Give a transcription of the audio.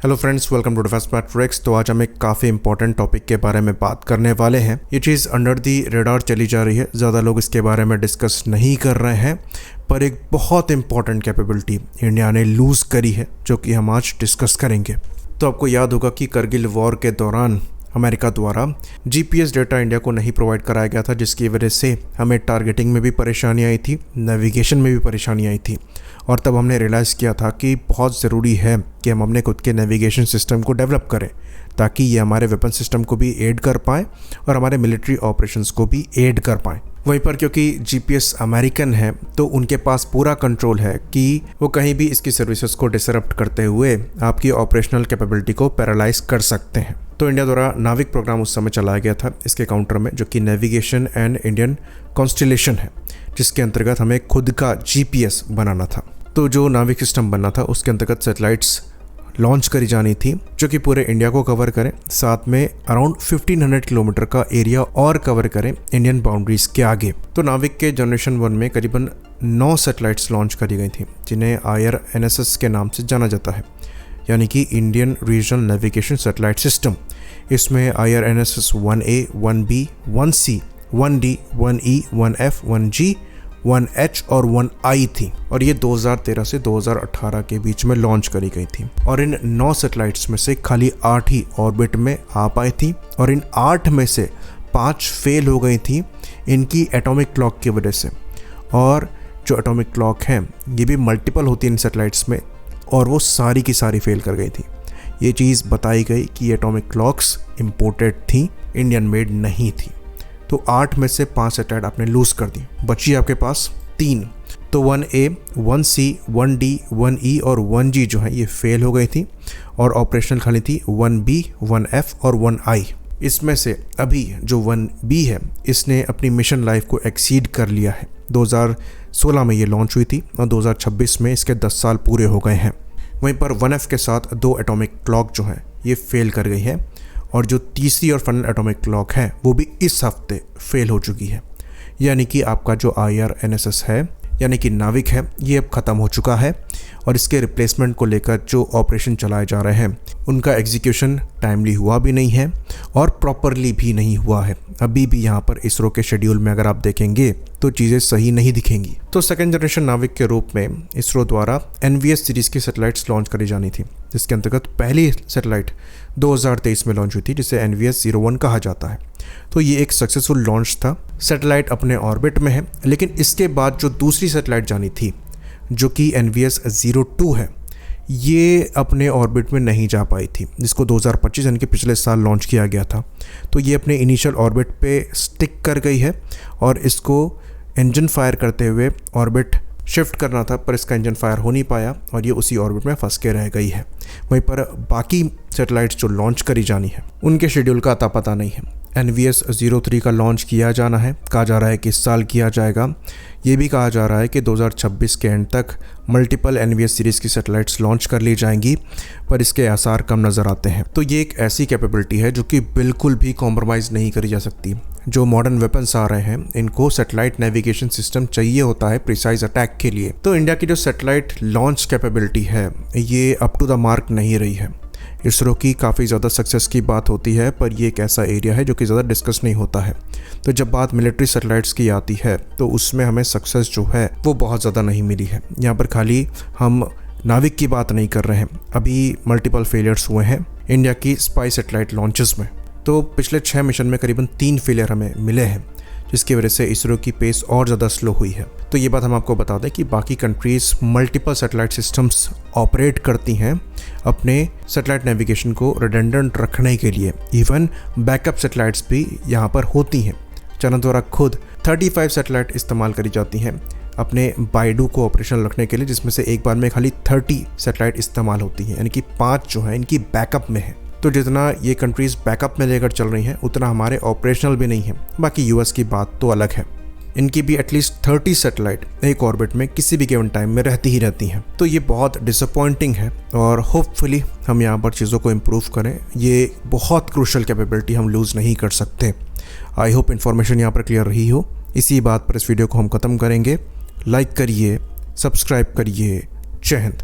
Hello friends, welcome to defence matrix. तो आज हम एक काफ़ी इंपॉर्टेंट टॉपिक के बारे में बात करने वाले हैं। ये चीज़ अंडर दी रेडार चली जा रही है, ज़्यादा लोग इसके बारे में डिस्कस नहीं कर रहे हैं, पर एक बहुत इंपॉर्टेंट कैपेबिलिटी इंडिया ने लूज़ करी है जो कि हम आज डिस्कस करेंगे। तो आपको याद होगा कि करगिल वॉर के दौरान अमेरिका द्वारा जीपीएस डेटा इंडिया को नहीं प्रोवाइड कराया गया था, जिसकी वजह से हमें टारगेटिंग में भी परेशानी आई थी, नेविगेशन में भी परेशानी आई थी। और तब हमने रियलाइज़ किया था कि बहुत ज़रूरी है कि हम अपने खुद के नेविगेशन सिस्टम को डेवलप करें ताकि ये हमारे वेपन सिस्टम को भी एड कर पाएँ और हमारे मिलिट्री ऑपरेशंस को भी एड कर पाएँ। वहीं पर क्योंकि जीपीएस अमेरिकन है तो उनके पास पूरा कंट्रोल है कि वो कहीं भी इसकी सर्विसेज को डिसरप्ट करते हुए आपकी ऑपरेशनल कैपेबिलिटी को पैरालाइज कर सकते हैं। तो इंडिया द्वारा नाविक प्रोग्राम उस समय चलाया गया था इसके काउंटर में, जो कि नेविगेशन एंड इंडियन कॉन्स्टिलेशन है, जिसके अंतर्गत हमें खुद का जीपीएस बनाना था। तो जो नाविक सिस्टम बनना था उसके अंतर्गत सैटेलाइट्स लॉन्च करी जानी थी जो कि पूरे इंडिया को कवर करें, साथ में अराउंड 1500 किलोमीटर का एरिया और कवर करें इंडियन बाउंड्रीज के आगे। तो नाविक के जनरेशन 1 में करीबन 9 सैटेलाइट्स लॉन्च करी गई थी, जिन्हें IRNSS के नाम से जाना जाता है, यानी कि Indian regional navigation satellite system. इसमें IRNSS 1A, 1B, 1C, 1D, 1E, 1F, 1G, 1H और 1I थी, और ये 2013 से 2018 के बीच में लॉन्च करी गई थी। और इन 9 सैटेलाइट्स में से खाली 8 ही ऑर्बिट में आ पाई थी, और इन 8 में से 5 फेल हो गई थी इनकी एटॉमिक क्लॉक की वजह से। और जो एटॉमिक क्लॉक है ये भी मल्टीपल होती है इन सैटेलाइट्स में, और वो सारी की सारी फेल कर गई थी। ये चीज़ बताई गई कि एटॉमिक क्लॉक्स इम्पोर्टेड थी, इंडियन मेड नहीं थी। तो 8 में से 5 सैटेलाइट आपने लूज़ कर दी, बची आपके पास 3। तो 1A, 1C, 1D, 1E और 1G जो है ये फेल हो गई थी, और ऑपरेशनल खाली थी 1B, 1F और 1I। इसमें से अभी जो 1B है इसने अपनी मिशन लाइफ को एक्सीड कर लिया है। 2016 में ये लॉन्च हुई थी और 2026 में इसके 10 साल पूरे हो गए हैं। वहीं पर 1F के साथ 2 एटॉमिक क्लॉक जो है ये फेल कर गई है, और जो तीसरी और फाइनल एटॉमिक क्लॉक है वो भी इस हफ्ते फेल हो चुकी है। यानी कि आपका जो IRNSS है, यानी कि नाविक है, ये अब ख़त्म हो चुका है, और इसके रिप्लेसमेंट को लेकर जो ऑपरेशन चलाए जा रहे हैं उनका एग्जीक्यूशन टाइमली हुआ भी नहीं है और प्रॉपरली भी नहीं हुआ है। अभी भी यहाँ पर इसरो के शेड्यूल में अगर आप देखेंगे तो चीज़ें सही नहीं दिखेंगी। तो सेकेंड जनरेशन नाविक के रूप में इसरो द्वारा NVS सीरीज़ की सैटेलाइट्स लॉन्च करी जानी थी, जिसके अंतर्गत पहली सैटेलाइट 2023 में लॉन्च हुई थी, जिसे NVS 01 कहा जाता है। तो ये एक सक्सेसफुल लॉन्च था। सैटेलाइट अपने ऑर्बिट में है, लेकिन इसके बाद जो दूसरी सैटेलाइट जानी थी जो कि NVS 02 है, ये अपने ऑर्बिट में नहीं जा पाई थी, जिसको 2025 यानी कि पिछले साल लॉन्च किया गया था। तो ये अपने इनिशियल ऑर्बिट पे स्टिक कर गई है, और इसको इंजन फायर करते हुए ऑर्बिट शिफ्ट करना था, पर इसका इंजन फायर हो नहीं पाया और ये उसी ऑर्बिट में फंस के रह गई है। वहीं पर बाकी सैटेलाइट्स जो लॉन्च करी जानी है उनके शेड्यूल का अता पता नहीं है। NVS 03 का लॉन्च किया जाना है, कहा जा रहा है कि इस साल किया जाएगा। ये भी कहा जा रहा है कि 2026 के एंड तक मल्टीपल NVS सीरीज़ की सैटेलाइट्स लॉन्च कर ली जाएंगी, पर इसके आसार कम नज़र आते हैं। तो ये एक ऐसी कैपेबिलिटी है जो कि बिल्कुल भी कॉम्प्रोमाइज़ नहीं करी जा सकती। जो मॉडर्न वेपन्स आ रहे हैं इनको सैटेलाइट नेविगेशन सिस्टम चाहिए होता है प्रिसाइज अटैक के लिए। तो इंडिया की जो सैटेलाइट लॉन्च कैपेबिलिटी है ये अप टू द मार्क नहीं रही है। इसरो की काफ़ी ज़्यादा सक्सेस की बात होती है, पर ये एक ऐसा एरिया है जो कि ज़्यादा डिस्कस नहीं होता है। तो जब बात मिलिट्री सैटेलाइट्स की आती है तो उसमें हमें सक्सेस जो है वो बहुत ज़्यादा नहीं मिली है। यहाँ पर खाली हम नाविक की बात नहीं कर रहे हैं, अभी मल्टीपल फेलियर्स हुए हैं इंडिया की स्पाई सैटेलाइट लॉन्चेस में। तो पिछले 6 मिशन में करीबन 3 फेलियर हमें मिले हैं, जिसकी वजह से इसरो की पेस और ज़्यादा स्लो हुई है। तो ये बात हम आपको बता दें कि बाकी countries multiple satellite systems operate करती हैं अपने सैटेलाइट नेविगेशन को रिडंडेंट रखने के लिए। इवन बैकअप सैटेलाइट्स भी यहाँ पर होती हैं। चाइना द्वारा खुद 35 सैटेलाइट इस्तेमाल करी जाती हैं अपने बाइडू को ऑपरेशनल रखने के लिए, जिसमें से एक बार में खाली 30 सैटेलाइट इस्तेमाल होती हैं, यानी कि 5 जो है इनकी बैकअप में है। तो जितना ये कंट्रीज़ बैकअप में लेकर चल रही हैं उतना हमारे ऑपरेशनल भी नहीं है। बाकी US की बात तो अलग है, इनकी भी एटलीस्ट 30 सैटेलाइट एक ऑर्बिट में किसी भी गिवन टाइम में रहती हैं। तो ये बहुत डिसअपॉइंटिंग है, और होपफुली हम यहाँ पर चीज़ों को इम्प्रूव करें। ये बहुत क्रूशल कैपेबिलिटी हम लूज़ नहीं कर सकते। आई होप इन्फॉर्मेशन यहाँ पर क्लियर रही हो। इसी बात पर इस वीडियो को हम ख़त्म करेंगे। लाइक करिए, सब्सक्राइब करिए। जय हिंद।